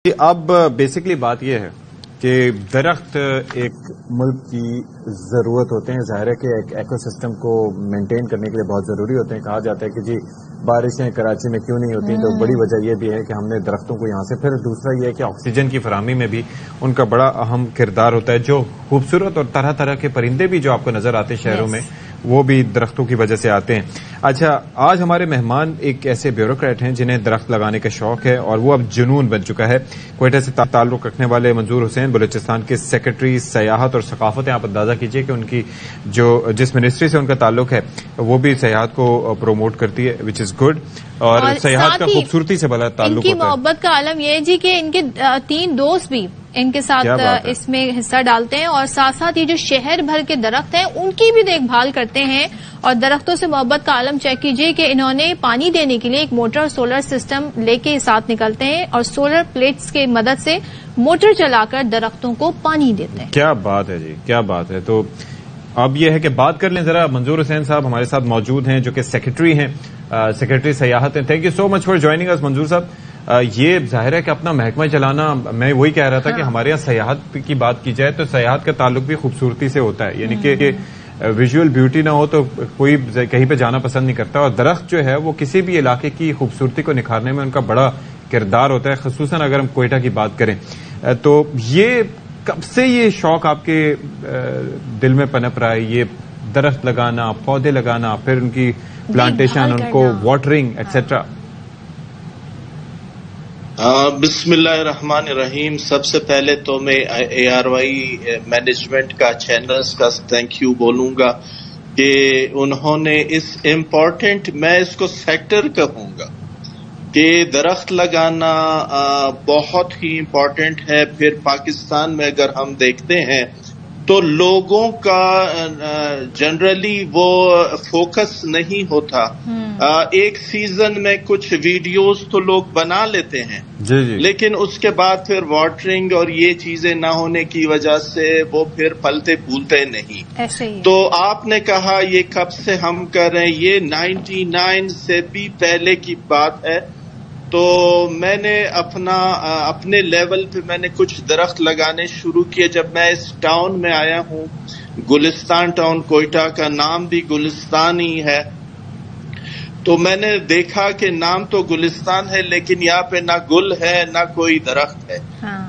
اب بیسکلی بات یہ ہے کہ درخت ایک ملک کی ضرورت ہوتے ہیں. ظاہر ہے کہ ایک ایکو سسٹم کو مینٹین کرنے کے لیے بہت ضروری ہوتے ہیں. کہا جاتا ہے کہ جی بارشیں کراچی میں کیوں نہیں ہوتی, تو بڑی وجہ یہ بھی ہے کہ ہم نے درختوں کو یہاں سے. پھر دوسرا یہ ہے کہ آکسیجن کی فراہمی میں بھی ان کا بڑا اہم کردار ہوتا ہے. جو خوبصورت اور طرح طرح کے پرندے بھی جو آپ کو نظر آتے ہیں شہروں میں, وہ بھی درختوں کی وجہ سے آتے ہیں. اچھا, آج ہمارے مہمان ایک ایسے بیوروکریٹ ہیں جنہیں درخت لگانے کا شوق ہے اور وہ اب جنون بن چکا ہے. کوئٹہ سے تعلق رکھنے والے منظور حسین بلوچستان کے سیکرٹری سیاحت اور ثقافت ہیں. آپ اندازہ کیجئے کہ ان کی جس منسٹری سے ان کا تعلق ہے وہ بھی سیاحت کو پروموٹ کرتی ہے, وچ از گڈ. اور سیاحت کا خوبصورتی سے بڑا تعلق ہوتا ہے. ان کی محبت کا عالم یہ ہے جی کہ ان کے 3 دوست بھی ان کے ساتھ اس میں حصہ ڈالتے ہیں, اور ساتھ ساتھ یہ جو شہر بھر کے درخت ہیں ان کی بھی دیکھ بھال کرتے ہیں. اور درختوں سے محبت کا عالم چیک کیجئے کہ انہوں نے پانی دینے کے لیے ایک موٹر اور سولر سسٹم لے کے ساتھ نکلتے ہیں اور سولر پلیٹس کی مدد سے موٹر چلا کر درختوں کو پانی دیتے ہیں. کیا بات ہے جی, کیا بات ہے. تو اب یہ ہے کہ بات کر لیں ذرا. منظور حسین صاحب ہمارے ساتھ موجود ہیں جو کہ سیکرٹری ہیں, سیکرٹری سیاحت ہیں. Thank you so much for joining اس منظور صاحب. یہ ظاہر ہے کہ اپنا محکمہ چلانا, میں وہی کہہ رہا تھا کہ ہمارے یہاں سیاحت کی بات کی جائے تو سیاحت کا تعلق بھی خوبصورتی سے ہوتا ہے. یعنی کہ ویژول بیوٹی نہ ہو تو کوئی کہیں پہ جانا پسند نہیں کرتا, اور درخت جو ہے وہ کسی بھی علاقے کی خوبصورتی کو نکھارنے میں ان کا بڑا کردار ہوتا ہے, خصوصاً اگر ہم کوئٹہ کی بات کریں. تو یہ کب سے یہ شوق آپ کے دل میں پنپ رہا ہے, یہ درخت لگانا, پودے لگانا, پھر ان کی پلانٹیشن, ان کو واٹرنگ ایٹسٹرا؟ بسم اللہ الرحمن الرحیم. سب سے پہلے تو میں اے آر وائی مینجمنٹ کا, چینلز کا تھینک یو بولوں گا کہ انہوں نے اس امپورٹنٹ, میں اس کو سیکٹر کہوں گا کہ درخت لگانا بہت ہی امپورٹنٹ ہے. پھر پاکستان میں اگر ہم دیکھتے ہیں تو لوگوں کا جنرلی وہ فوکس نہیں ہوتا. ایک سیزن میں کچھ ویڈیوز تو لوگ بنا لیتے ہیں, لیکن اس کے بعد پھر واٹرنگ اور یہ چیزیں نہ ہونے کی وجہ سے وہ پھر پھلتے پھولتے نہیں. تو آپ نے کہا یہ کب سے ہم کر رہے ہیں, یہ 99 سے بھی پہلے کی بات ہے. تو میں نے اپنے لیول پہ میں نے کچھ درخت لگانے شروع کیے. جب میں اس ٹاؤن میں آیا ہوں, گلستان ٹاؤن, کوئٹہ کا نام بھی گلستان ہی ہے, تو میں نے دیکھا کہ نام تو گلستان ہے لیکن یہاں پہ نہ گل ہے نہ کوئی درخت ہے.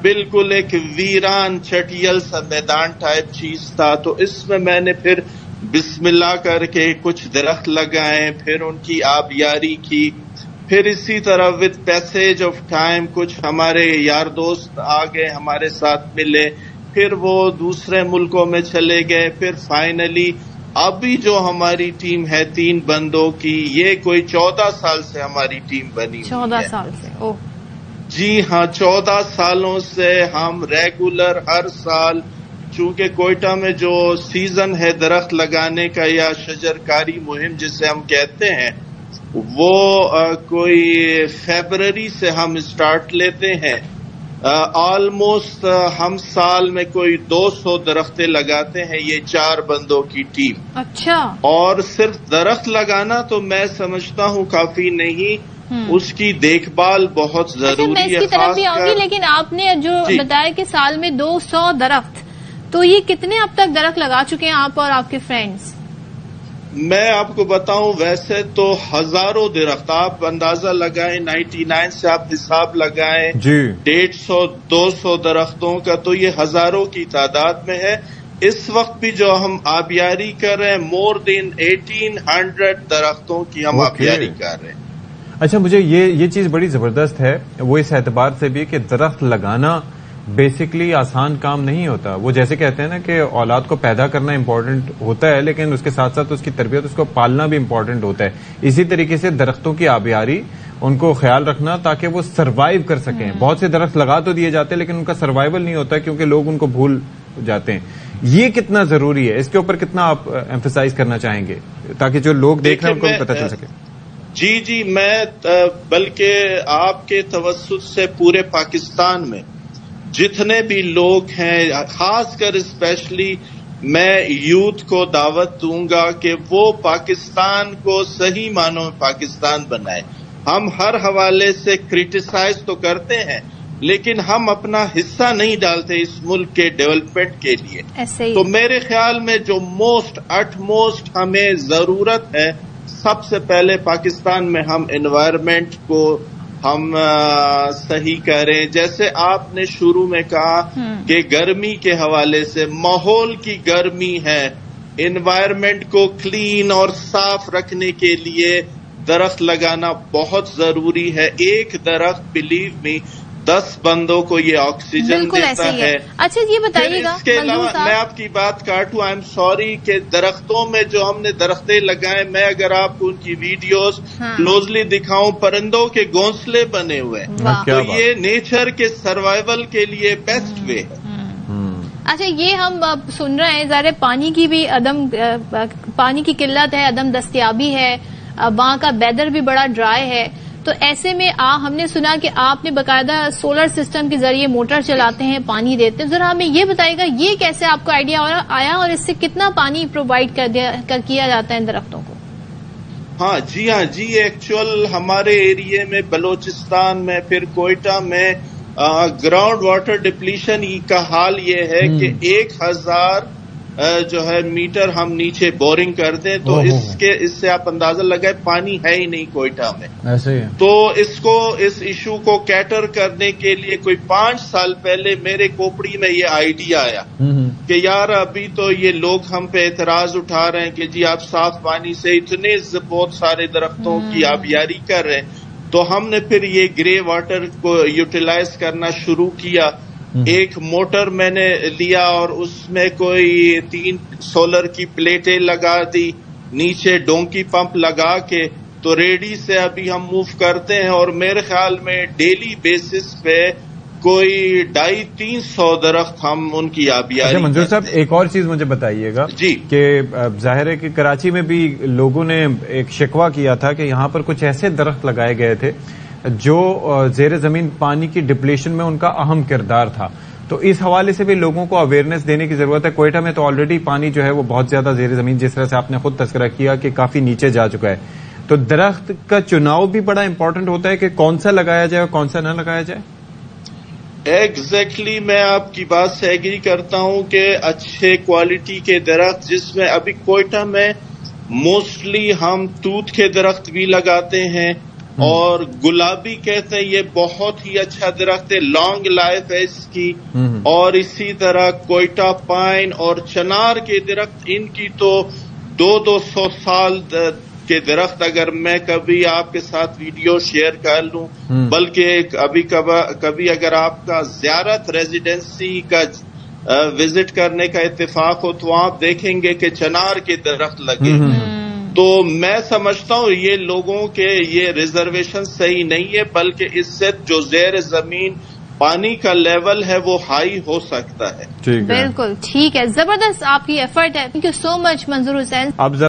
بالکل ایک ویران چٹیل سا میدان ٹائپ چیز تھا. تو اس میں نے پھر بسم اللہ کر کے کچھ درخت لگائے, پھر ان کی آبیاری کی. پھر اسی طرح وتھ پیسیج آف ٹائم کچھ ہمارے یار دوست آگئے, ہمارے ساتھ ملے, پھر وہ دوسرے ملکوں میں چلے گئے. پھر فائنلی ابھی جو ہماری ٹیم ہے 3 بندوں کی, یہ کوئی 14 سال سے ہماری ٹیم بنی ہوئی ہے. 14 سال سے؟ جی ہاں, 14 سالوں سے ہم ریگولر ہر سال, چونکہ کوئٹہ میں جو سیزن ہے درخت لگانے کا یا شجرکاری مہم جسے ہم کہتے ہیں, وہ کوئی فیبرری سے ہم اسٹارٹ لیتے ہیں. آلموسٹ ہم سال میں کوئی 200 درختیں لگاتے ہیں, یہ 4 بندوں کی ٹیم. اچھا. اور صرف درخت لگانا تو میں سمجھتا ہوں کافی نہیں, اس کی دیکھ بھال بہت ضروری ہے. میں اس کی طرف بھی آؤں گی, لیکن آپ نے جو بتایا کہ سال میں 200 درخت, تو یہ کتنے اب تک درخت لگا چکے ہیں آپ اور آپ کے فرینڈز؟ میں آپ کو بتاؤں, ویسے تو ہزاروں درخت, آپ اندازہ لگائیں, 99 سے آپ حساب لگائیں 150-200 درختوں کا, تو یہ ہزاروں کی تعداد میں ہے. اس وقت بھی جو ہم آبیاری کر رہے ہیں, مور دین 1800 درختوں کی ہم آبیاری کر رہے ہیں. اچھا, مجھے یہ چیز بڑی زبردست ہے, وہ اس اعتبار سے بھی کہ درخت لگانا بیسکلی آسان کام نہیں ہوتا. وہ جیسے کہتے ہیں نا کہ اولاد کو پیدا کرنا امپورٹنٹ ہوتا ہے, لیکن اس کے ساتھ ساتھ اس کی تربیت, اس کو پالنا بھی امپورٹنٹ ہوتا ہے. اسی طریقے سے درختوں کی آبیاری, ان کو خیال رکھنا تاکہ وہ سروائیو کر سکیں. بہت سے درخت لگا تو دیے جاتے ہیں لیکن ان کا سروائیول نہیں ہوتا کیونکہ لوگ ان کو بھول جاتے ہیں. یہ کتنا ضروری ہے, اس کے اوپر کتنا آپ ایمفسائز کرنا چاہیں گے تاکہ جو لوگ دیکھ رہے ہیں ان کو بھی پتہ چل سکے؟ جی, میں بلکہ آپ کے توسط سے پورے پاکستان میں جتنے بھی لوگ ہیں, خاص کر اسپیشلی میں یوتھ کو دعوت دوں گا کہ وہ پاکستان کو صحیح معنوں میں پاکستان بنائے. ہم ہر حوالے سے کرٹیسائز تو کرتے ہیں لیکن ہم اپنا حصہ نہیں ڈالتے اس ملک کے ڈیولپمنٹ کے لیے. تو میرے خیال میں جو اٹ موسٹ ہمیں ضرورت ہے، سب سے پہلے پاکستان میں ہم انوائرمنٹ کو ہم صحیح کریں. جیسے آپ نے شروع میں کہا کہ گرمی کے حوالے سے ماحول کی گرمی ہے، انوائرمنٹ کو کلین اور صاف رکھنے کے لیے درخت لگانا بہت ضروری ہے. ایک درخت بلیو می 10 بندوں کو یہ آکسیجن دیتا ہے. اچھا یہ بتائیے گا، اس کے علاوہ میں آپ کی بات کاٹوں، آئی ایم سوری، کہ درختوں میں جو ہم نے درختیں لگائے، میں اگر آپ کو ان کی ویڈیوز کلوزلی دکھاؤں، پرندوں کے گھونسلے بنے ہوئے ہیں. تو یہ نیچر کے سروائیول کے لیے بیسٹ وے ہے. اچھا یہ ہم سن رہے ہیں، ظاہر پانی کی بھی پانی کی قلت ہے، عدم دستیابی ہے، وہاں کا ویدر بھی بڑا ڈرائی ہے. تو ایسے میں ہم نے سنا کہ آپ نے باقاعدہ سولر سسٹم کے ذریعے موٹر چلاتے ہیں، پانی دیتے ہیں. ذرا ہمیں یہ بتائیے گا یہ کیسے آپ کو آئیڈیا آیا اور اس سے کتنا پانی پرووائڈ کیا جاتا ہے درختوں کو؟ جی ایکچوئل ہمارے ایریے میں بلوچستان میں پھر کوئٹہ میں گراؤنڈ واٹر ڈپلیشن کا حال یہ ہے کہ 1000 جو ہے میٹر ہم نیچے بورنگ کر دیں تو اس سے آپ اندازہ لگائیں پانی ہے ہی نہیں کوئٹہ میں. تو اس ایشو کو کیٹر کرنے کے لیے کوئی 5 سال پہلے میرے کوپڑی میں یہ آئیڈیا آیا کہ یار ابھی تو یہ لوگ ہم پہ اعتراض اٹھا رہے ہیں کہ جی آپ صاف پانی سے اتنے بہت سارے درختوں کی آپ یاری کر رہے ہیں. تو ہم نے پھر یہ گرے واٹر کو یوٹیلائز کرنا شروع کیا. ایک موٹر میں نے لیا اور اس میں کوئی 3 سولر کی پلیٹیں لگا دی، نیچے ڈونکی پمپ لگا کے تو ریڈی سے ابھی ہم موو کرتے ہیں. اور میرے خیال میں ڈیلی بیسس پہ کوئی 250-300 درخت ہم ان کی آبیاری. منظور صاحب ایک اور چیز مجھے بتائیے گا کہ ظاہر ہے کہ کراچی میں بھی لوگوں نے ایک شکوہ کیا تھا کہ یہاں پر کچھ ایسے درخت لگائے گئے تھے جو زیر زمین پانی کی ڈپلیشن میں ان کا اہم کردار تھا. تو اس حوالے سے بھی لوگوں کو اویئرنیس دینے کی ضرورت ہے. کوئٹہ میں تو آلریڈی پانی جو ہے وہ بہت زیادہ زیر زمین، جس طرح سے آپ نے خود تذکرہ کیا کہ کافی نیچے جا چکا ہے. تو درخت کا چناؤ بھی بڑا امپورٹنٹ ہوتا ہے کہ کون سا لگایا جائے اور کون سا نہ لگایا جائے. ایگزیکٹلی میں آپ کی بات سے ایگری کرتا ہوں کہ اچھے کوالٹی کے درخت، جس میں ابھی کوئٹہ میں موسٹلی ہم توت کے درخت بھی لگاتے ہیں اور گلابی کہتے ہیں، یہ بہت ہی اچھا درخت ہے، لانگ لائف ہے اس کی. اور اسی طرح کوئٹہ پائن اور چنار کے درخت، ان کی تو 200 سال کے درخت اگر میں کبھی آپ کے ساتھ ویڈیو شیئر کر لوں، بلکہ کبھی اگر آپ کا زیارت ریزیڈنسی کا وزٹ کرنے کا اتفاق ہو تو آپ دیکھیں گے کہ چنار کے درخت لگے. تو میں سمجھتا ہوں یہ لوگوں کے یہ ریزرویشن صحیح نہیں ہے، بلکہ اس سے جو زیر زمین پانی کا لیول ہے وہ ہائی ہو سکتا ہے. بالکل ٹھیک ہے، زبردست آپ کی ایفرٹ ہے. Thank you so much Manzoor Hussain.